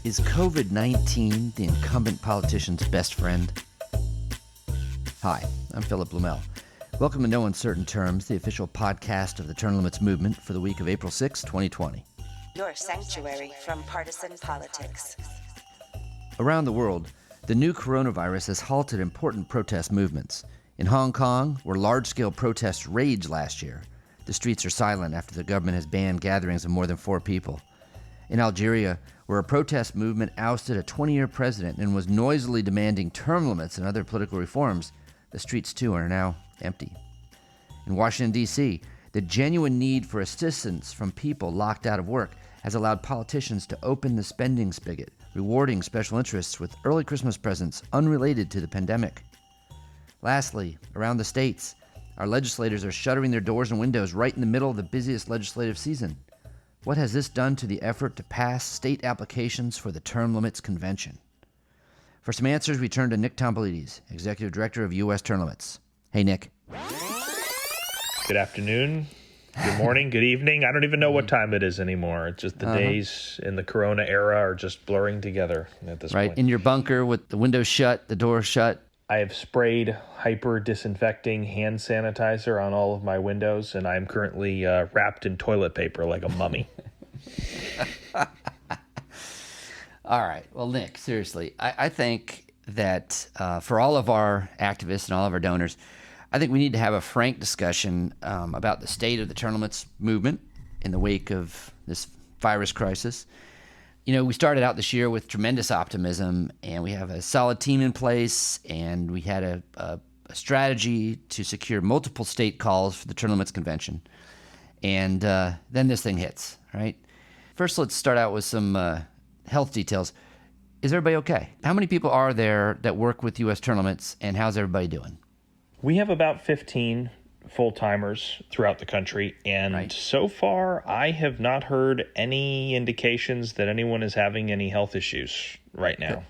Is COVID-19 the incumbent politician's best friend? Hi, I'm Philip Blumel. Welcome to No Uncertain Terms, the official podcast of the Term Limits Movement for the week of April 6, 2020. Your sanctuary from partisan politics. Around the world, the new coronavirus has halted important protest movements. In Hong Kong, where large-scale protests raged last year, the streets are silent after the government has banned gatherings of more than 4 people. In Algeria, where a protest movement ousted a 20-year president and was noisily demanding term limits and other political reforms, the streets too are now empty. In Washington, D.C., the genuine need for assistance from people locked out of work has allowed politicians to open the spending spigot, rewarding special interests with early Christmas presents unrelated to the pandemic. Lastly, around the states, our legislators are shuttering their doors and windows right in the middle of the busiest legislative season. What has this done to the effort to pass state applications for the Term Limits Convention? For some answers, we turn to Nick Tomboulides, Executive Director of U.S. Term Limits. Hey, Nick. Good afternoon, good morning, good evening. I don't even know what time it is anymore. It's just the days in the corona era are just blurring together at this point. Right, in your bunker with the windows shut, the door shut. I have sprayed hyper-disinfecting hand sanitizer on all of my windows, and I'm currently wrapped in toilet paper like a mummy. All right. Well, Nick, seriously, I think that for all of our activists and all of our donors, I think we need to have a frank discussion about the state of the term limits movement in the wake of this virus crisis. You know, we started out this year with tremendous optimism, and we have a solid team in place, and we had a strategy to secure multiple state calls for the Term Limits Convention. And then this thing hits, right? First, let's start out with some health details. Is everybody okay? How many people are there that work with U.S. Term Limits, and how's everybody doing? We have about 15 full-timers throughout the country, and so far I have not heard any indications that anyone is having any health issues right now.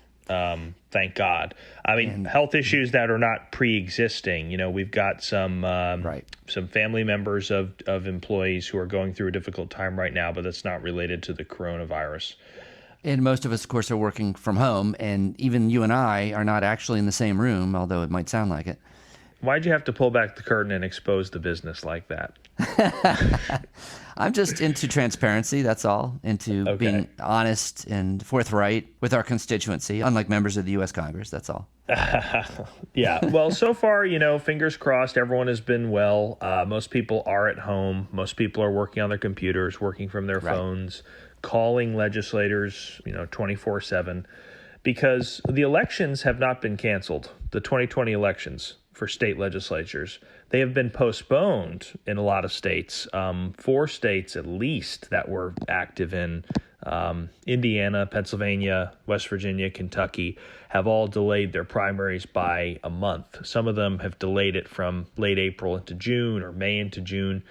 Thank God. I mean, health issues that are not pre-existing. You know, we've got some family members of employees who are going through a difficult time right now, but that's not related to the coronavirus. And most of us, of course, are working from home, and even you and I are not actually in the same room, although it might sound like it. Why'd you have to pull back the curtain and expose the business like that? I'm just into transparency, that's all, into being honest and forthright with our constituency, unlike members of the U.S. Congress, that's all. Yeah, well, so far, you know, fingers crossed, everyone has been well. Most people are at home. Most people are working on their computers, working from their phones, calling legislators, 24/7, because the elections have not been canceled, the 2020 elections for state legislatures. They have been postponed in a lot of states. 4 states at least that were active in Indiana, Pennsylvania, West Virginia, Kentucky have all delayed their primaries by a month. Some of them have delayed it from late April into June or May into June.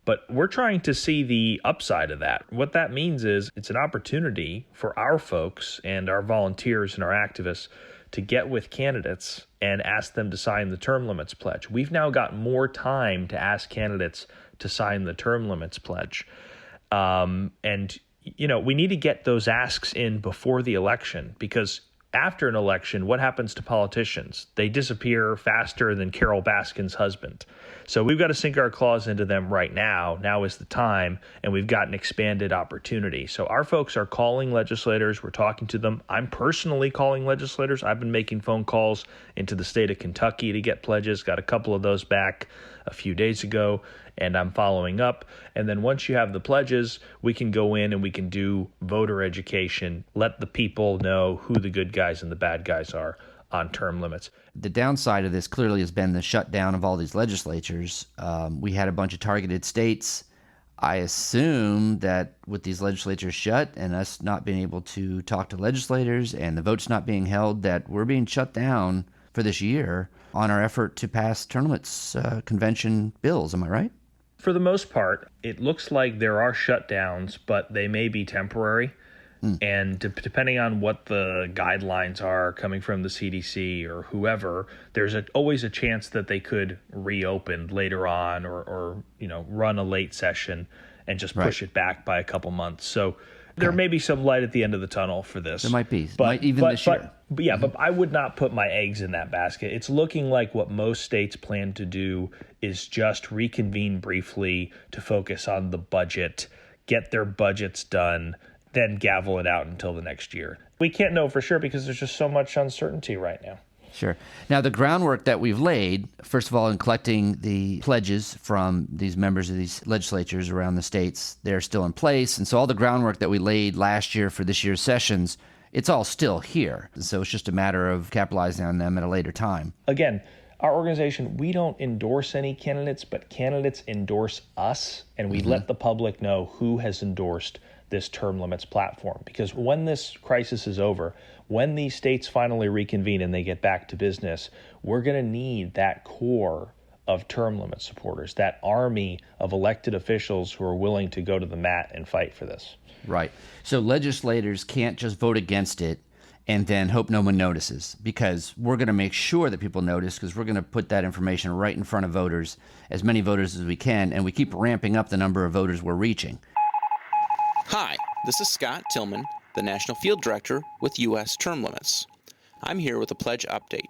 But we're trying to see the upside of that. What that means is it's an opportunity for our folks and our volunteers and our activists to get with candidates and ask them to sign the term limits pledge. We've now got more time to ask candidates to sign the term limits pledge. And, we need to get those asks in before the election, because after an election, what happens to politicians? They disappear faster than Carol Baskin's husband. So we've got to sink our claws into them right now. Now is the time, and we've got an expanded opportunity. So our folks are calling legislators. We're talking to them. I'm personally calling legislators. I've been making phone calls into the state of Kentucky to get pledges. Got a couple of those back a few days ago, and I'm following up. And then once you have the pledges, we can go in and we can do voter education, let the people know who the good guys and the bad guys are on term limits. The downside of this clearly has been the shutdown of all these legislatures. We had a bunch of targeted states. I assume that with these legislatures shut and us not being able to talk to legislators and the votes not being held, that we're being shut down for this year on our effort to pass term limits convention bills. Am I right? For the most part, it looks like there are shutdowns, but they may be temporary. And depending on what the guidelines are coming from the CDC or whoever, there's always a chance that they could reopen later on or run a late session and just push it back by a couple months. So There may be some light at the end of the tunnel for this. There might be, this year. But I would not put my eggs in that basket. It's looking like what most states plan to do is just reconvene briefly to focus on the budget, get their budgets done, then gavel it out until the next year. We can't know for sure because there's just so much uncertainty right now. Sure. Now, the groundwork that we've laid, first of all, in collecting the pledges from these members of these legislatures around the states, they're still in place. And so all the groundwork that we laid last year for this year's sessions, it's all still here. So it's just a matter of capitalizing on them at a later time. Again, our organization, we don't endorse any candidates, but candidates endorse us, and we let the public know who has endorsed this term limits platform. Because when this crisis is over, when these states finally reconvene and they get back to business, we're going to need that core of term limit supporters, that army of elected officials who are willing to go to the mat and fight for this. Right. So legislators can't just vote against it and then hope no one notices, because we're going to make sure that people notice, because we're going to put that information right in front of voters, as many voters as we can, and we keep ramping up the number of voters we're reaching. Hi, this is Scott Tillman, the National Field Director with U.S. Term Limits. I'm here with a pledge update.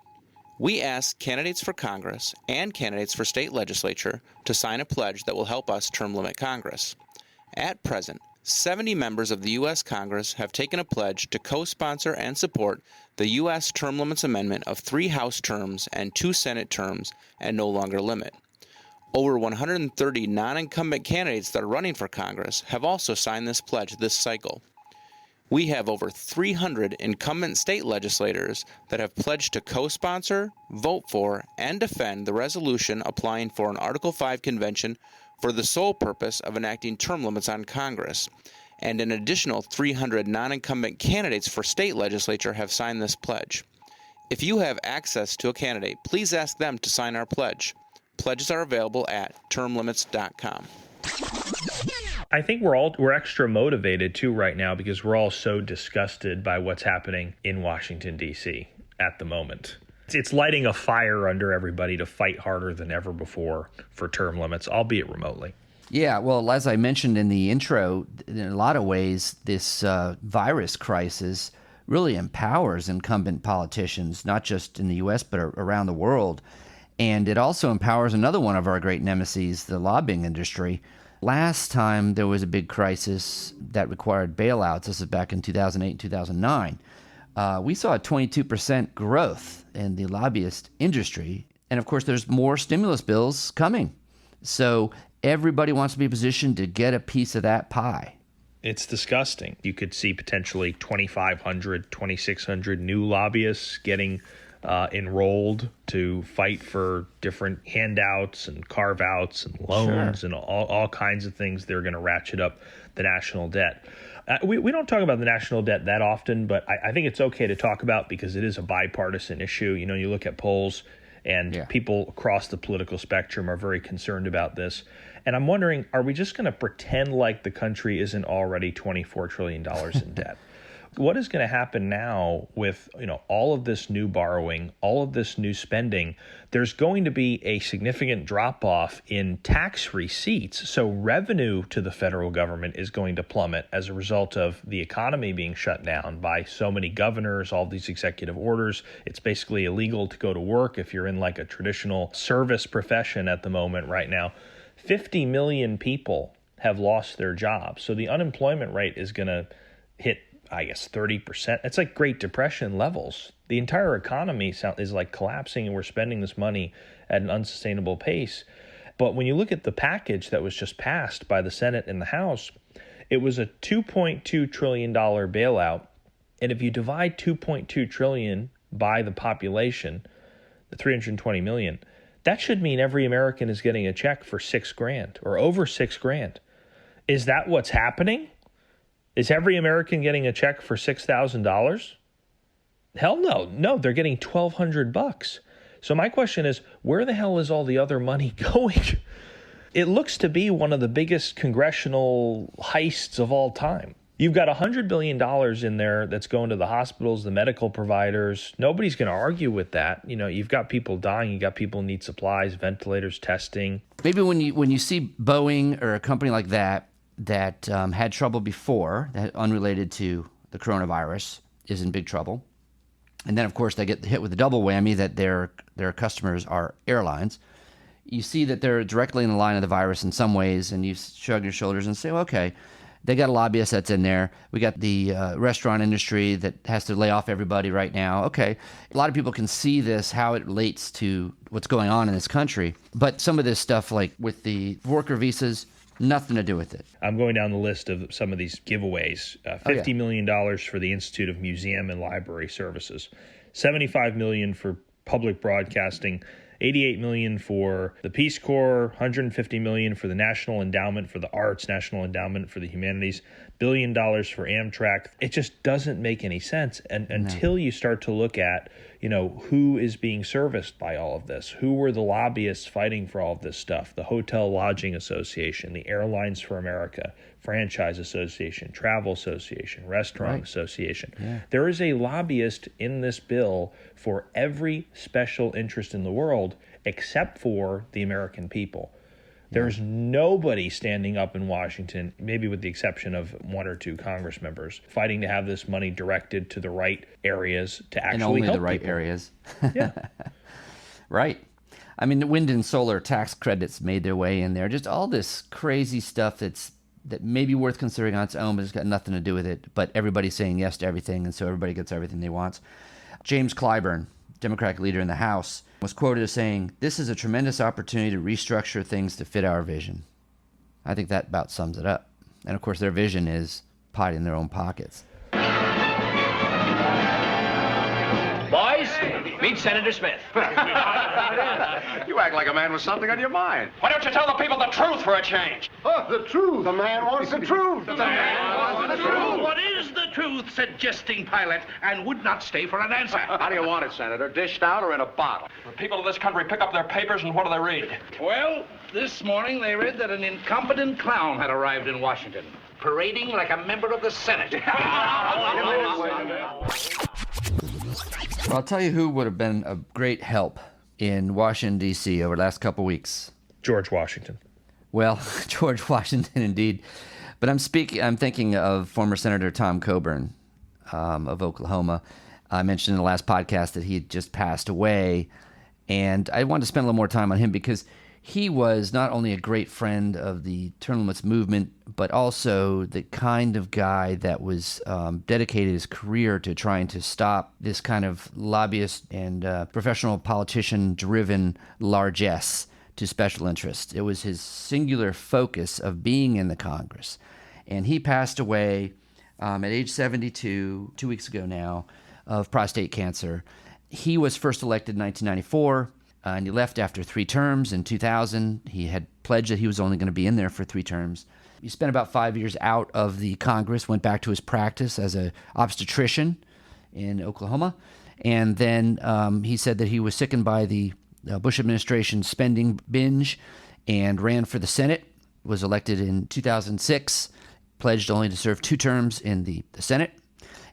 We ask candidates for Congress and candidates for state legislature to sign a pledge that will help us term limit Congress. At present, 70 members of the U.S. Congress have taken a pledge to co-sponsor and support the U.S. Term Limits Amendment of 3 House terms and 2 Senate terms and no longer limit. Over 130 non-incumbent candidates that are running for Congress have also signed this pledge this cycle. We have over 300 incumbent state legislators that have pledged to co-sponsor, vote for, and defend the resolution applying for an Article 5 convention for the sole purpose of enacting term limits on Congress. And an additional 300 non-incumbent candidates for state legislature have signed this pledge. If you have access to a candidate, please ask them to sign our pledge. Pledges are available at termlimits.com. I think we're extra motivated too right now because we're all so disgusted by what's happening in Washington, D.C. at the moment. It's lighting a fire under everybody to fight harder than ever before for term limits, albeit remotely. Yeah, well, as I mentioned in the intro, in a lot of ways, this virus crisis really empowers incumbent politicians, not just in the U.S., but around the world. And it also empowers another one of our great nemesis, the lobbying industry. Last time there was a big crisis that required bailouts, this is back in 2008 and 2009, we saw a 22% growth in the lobbyist industry. And of course, there's more stimulus bills coming. So everybody wants to be positioned to get a piece of that pie. It's disgusting. You could see potentially 2,500, 2,600 new lobbyists getting enrolled to fight for different handouts and carve-outs and loans and all kinds of things. They're going to ratchet up the national debt. We don't talk about the national debt that often, but I think it's okay to talk about because it is a bipartisan issue. You know, you look at polls and people across the political spectrum are very concerned about this. And I'm wondering, are we just going to pretend like the country isn't already $24 trillion in debt? What is going to happen now with, all of this new borrowing, all of this new spending? There's going to be a significant drop off in tax receipts. So revenue to the federal government is going to plummet as a result of the economy being shut down by so many governors, all these executive orders. It's basically illegal to go to work if you're in like a traditional service profession at the moment right now. 50 million people have lost their jobs. So the unemployment rate is going to hit, I guess, 30%. It's like Great Depression levels. The entire economy is like collapsing, and we're spending this money at an unsustainable pace. But when you look at the package that was just passed by the Senate and the House, it was a $2.2 trillion bailout. And if you divide $2.2 trillion by the population, the 320 million, that should mean every American is getting a check for $6,000 or over $6,000. Is that what's happening? Is every American getting a check for $6,000? Hell no. No, they're getting $1,200. So my question is, where the hell is all the other money going? It looks to be one of the biggest congressional heists of all time. You've got $100 billion in there that's going to the hospitals, the medical providers. Nobody's going to argue with that. You've got people dying. You've got people who need supplies, ventilators, testing. Maybe when you see Boeing or a company like that that had trouble before, that unrelated to the coronavirus, is in big trouble. And then, of course, they get hit with a double whammy that their customers are airlines. You see that they're directly in the line of the virus in some ways, and you shrug your shoulders and say, well, okay, they got a lobbyist that's in there. We got the restaurant industry that has to lay off everybody right now. Okay, a lot of people can see this, how it relates to what's going on in this country. But some of this stuff, like with the worker visas, nothing to do with it. I'm going down the list of some of these giveaways. $50 million for the Institute of Museum and Library Services, $75 million for public broadcasting, $88 million for the Peace Corps, $150 million for the National Endowment for the Arts, National Endowment for the Humanities, $1 billion for Amtrak. It just doesn't make any sense. And until you start to look at, who is being serviced by all of this, who were the lobbyists fighting for all of this stuff, the Hotel Lodging Association, the Airlines for America, Franchise Association, Travel Association, Restaurant Association. Yeah. There is a lobbyist in this bill for every special interest in the world except for the American people. There's nobody standing up in Washington, maybe with the exception of one or two Congress members, fighting to have this money directed to the right areas to actually help people. And only the right areas. Yeah. Right. I mean, the wind and solar tax credits made their way in there. Just all this crazy stuff that may be worth considering on its own, but it's got nothing to do with it. But everybody's saying yes to everything, and so everybody gets everything they want. James Clyburn, Democratic leader in the House, was quoted as saying, "This is a tremendous opportunity to restructure things to fit our vision." I think that about sums it up. And of course, their vision is pie in their own pockets. Boys, meet Senator Smith. You act like a man with something on your mind. Why don't you tell the people the truth for a change? Oh, the truth. The man wants the truth. The man wants the truth. What is the truth, said jesting Pilate, and would not stay for an answer. How do you want it, Senator? Dished out or in a bottle? The people of this country pick up their papers, and what do they read? Well, this morning they read that an incompetent clown had arrived in Washington, parading like a member of the Senate. Well, I'll tell you who would have been a great help in Washington, D.C. over the last couple of weeks. George Washington. Well, George Washington, indeed. But I'm thinking of former Senator Tom Coburn of Oklahoma. I mentioned in the last podcast that he had just passed away, and I wanted to spend a little more time on him because he was not only a great friend of the term limits movement, but also the kind of guy that was dedicated his career to trying to stop this kind of lobbyist and professional politician-driven largesse to special interests. It was his singular focus of being in the Congress. And he passed away at age 72, 2 weeks ago now, of prostate cancer. He was first elected in 1994. And he left after 3 terms in 2000. He had pledged that he was only going to be in there for 3 terms. He spent about 5 years out of the Congress, went back to his practice as an obstetrician in Oklahoma. And then he said that he was sickened by the Bush administration spending binge and ran for the Senate, was elected in 2006, pledged only to serve 2 terms in the Senate.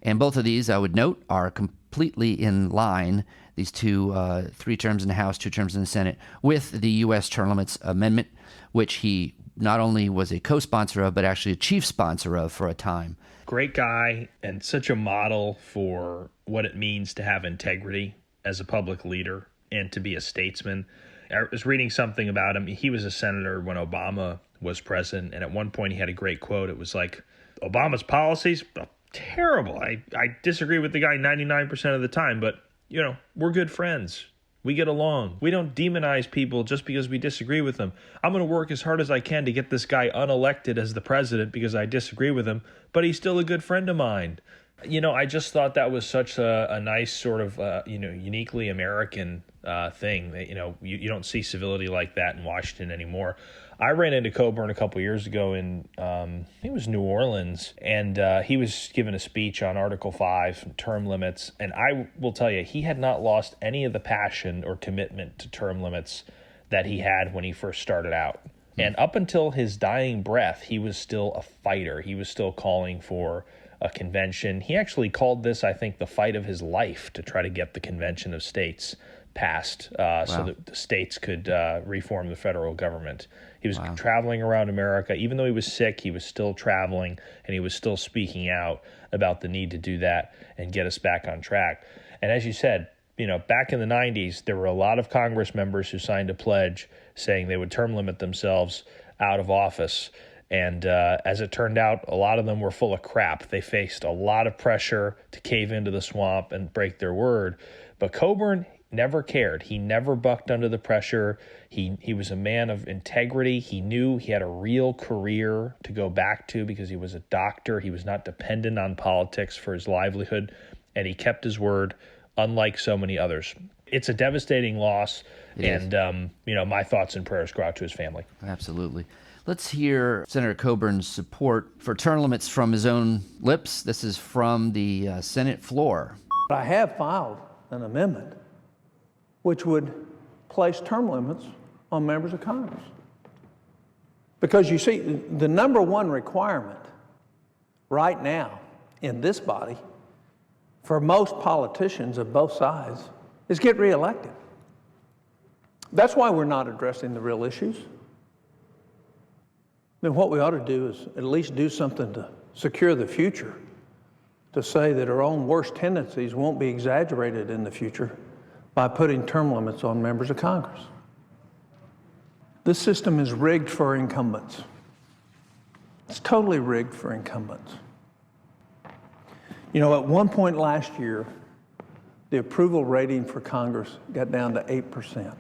And both of these, I would note, are completely in line, these 3 terms in the House, 2 terms in the Senate, with the U.S. term limits amendment, which he not only was a co-sponsor of, but actually a chief sponsor of for a time. Great guy and such a model for what it means to have integrity as a public leader and to be a statesman. I was reading something about him. He was a senator when Obama was president, and at one point he had a great quote. It was like, Obama's policies, terrible. I disagree with the guy 99% of the time, but we're good friends. We get along. We don't demonize people just because we disagree with them. I'm going to work as hard as I can to get this guy unelected as the president because I disagree with him, but he's still a good friend of mine. I just thought that was such a nice sort of, uniquely American thing. That, you don't see civility like that in Washington anymore. I ran into Coburn a couple years ago in, I think it was New Orleans, and he was giving a speech on Article 5, term limits, and I will tell you, he had not lost any of the passion or commitment to term limits that he had when he first started out. And up until his dying breath, he was still a fighter. He was still calling for a convention. He actually called this, I think, the fight of his life to try to get the convention of states passed so that the states could reform the federal government. He was traveling around America. Even though he was sick, he was still traveling, and he was still speaking out about the need to do that and get us back on track. And as you said, back in the 90s, there were a lot of Congress members who signed a pledge saying they would term limit themselves out of office. And as it turned out, a lot of them were full of crap. They faced a lot of pressure to cave into the swamp and break their word. But Coburn never cared. He never bucked under the pressure. He was a man of integrity. He knew he had a real career to go back to because he was a doctor. He was not dependent on politics for his livelihood, and he kept his word, unlike so many others. It's a devastating loss, my thoughts and prayers go out to his family. Absolutely. Let's hear Senator Coburn's support for term limits from his own lips. This is from the Senate floor. I have filed an amendment which would place term limits on members of Congress. Because you see, the number one requirement right now in this body for most politicians of both sides is get reelected. That's why we're not addressing the real issues. Then what we ought to do is at least do something to secure the future, to say that our own worst tendencies won't be exaggerated in the future by putting term limits on members of Congress. This system is rigged for incumbents. It's totally rigged for incumbents. At one point last year, the approval rating for Congress got down to 8%.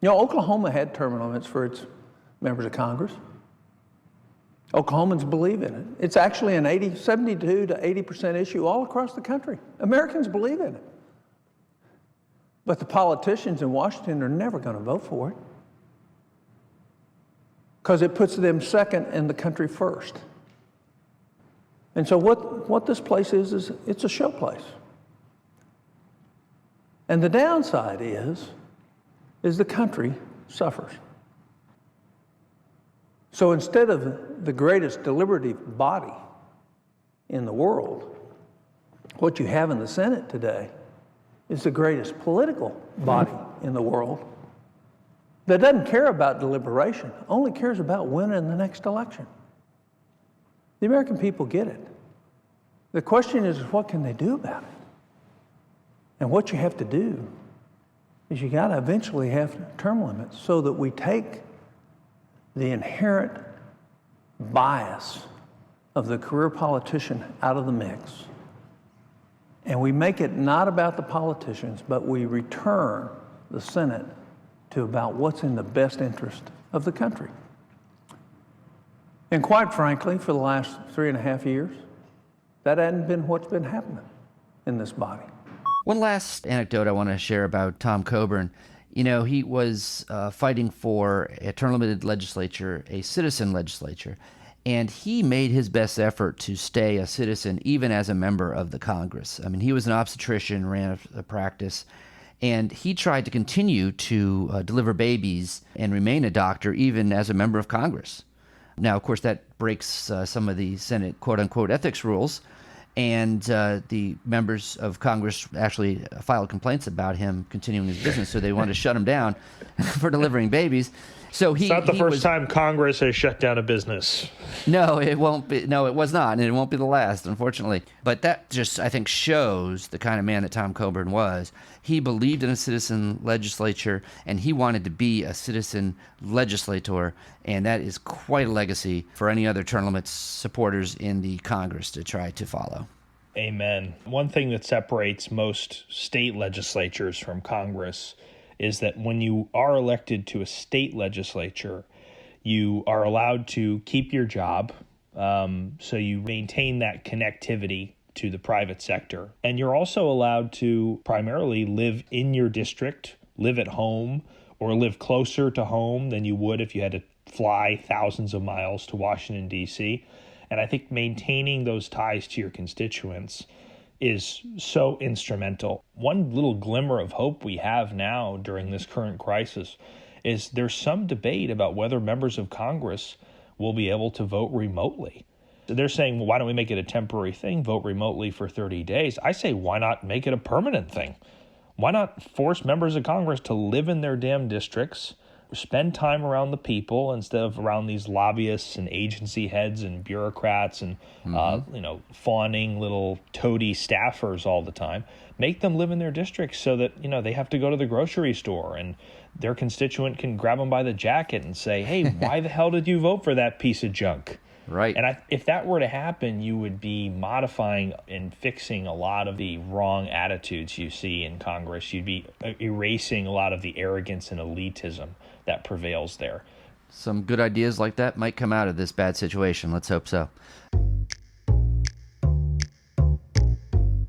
Oklahoma had term limits for its members of Congress. Oklahomans believe in it. It's actually an 72 to 80% issue all across the country. Americans believe in it. But the politicians in Washington are never going to vote for it because it puts them second and the country first. And so what this place is it's a show place. And the downside is the country suffers. So instead of the greatest deliberative body in the world, what you have in the Senate today is the greatest political body in the world that doesn't care about deliberation, only cares about winning the next election. The American people get it. The question is, what can they do about it? And what you have to do is you got to eventually have term limits so that we take the inherent bias of the career politician out of the mix. And we make it not about the politicians, but we return the Senate to about what's in the best interest of the country. And quite frankly, for the last 3.5 years, that hadn't been what's been happening in this body. One last anecdote I want to share about Tom Coburn. He was fighting for a term-limited legislature, a citizen legislature, and he made his best effort to stay a citizen even as a member of the Congress. I mean, he was an obstetrician, ran a practice, and he tried to continue to deliver babies and remain a doctor even as a member of Congress. Now, of course, that breaks some of the Senate quote-unquote ethics rules, and the members of Congress actually filed complaints about him continuing his business, so they wanted to shut him down for delivering babies. So it's not the first time Congress has shut down a business. No, it won't be. No, it was not, and it won't be the last, unfortunately. But that just, I think, shows the kind of man that Tom Coburn was. He believed in a citizen legislature, and he wanted to be a citizen legislator, and that is quite a legacy for any other term limits supporters in the Congress to try to follow. Amen. One thing that separates most state legislatures from Congress is that when you are elected to a state legislature, you are allowed to keep your job, so you maintain that connectivity to the private sector. And you're also allowed to primarily live in your district, live at home, or live closer to home than you would if you had to fly thousands of miles to Washington, D.C. And I think maintaining those ties to your constituents is so instrumental. One little glimmer of hope we have now during this current crisis is there's some debate about whether members of Congress will be able to vote remotely. They're saying, well, why don't we make it a temporary thing, vote remotely for 30 days? I say, why not make it a permanent thing? Why not force members of Congress to live in their damn districts, spend time around the people instead of around these lobbyists and agency heads and bureaucrats and, fawning little toady staffers all the time. Make them live in their districts so that, they have to go to the grocery store and their constituent can grab them by the jacket and say, hey, why the hell did you vote for that piece of junk? Right. And if that were to happen, you would be modifying and fixing a lot of the wrong attitudes you see in Congress. You'd be erasing a lot of the arrogance and elitism that prevails there. Some good ideas like that might come out of this bad situation. Let's hope so.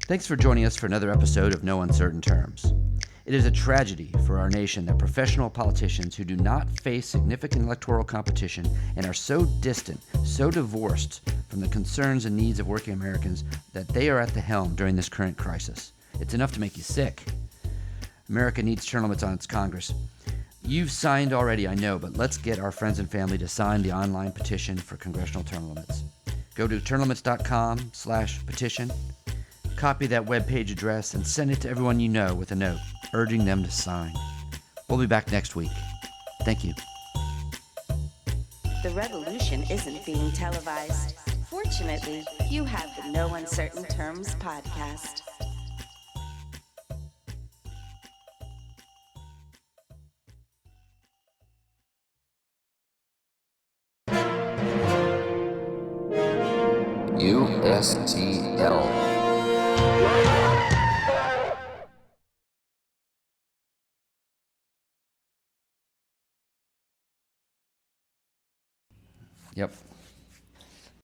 Thanks for joining us for another episode of No Uncertain Terms. It is a tragedy for our nation that professional politicians who do not face significant electoral competition and are so distant, so divorced from the concerns and needs of working Americans that they are at the helm during this current crisis. It's enough to make you sick. America needs term limits on its Congress. You've signed already, I know, but let's get our friends and family to sign the online petition for congressional term limits. Go to termlimits.com/petition, copy that webpage address, and send it to everyone you know with a note urging them to sign. We'll be back next week. Thank you. The revolution isn't being televised. Fortunately, you have the No Uncertain Terms podcast. USTL. Yep.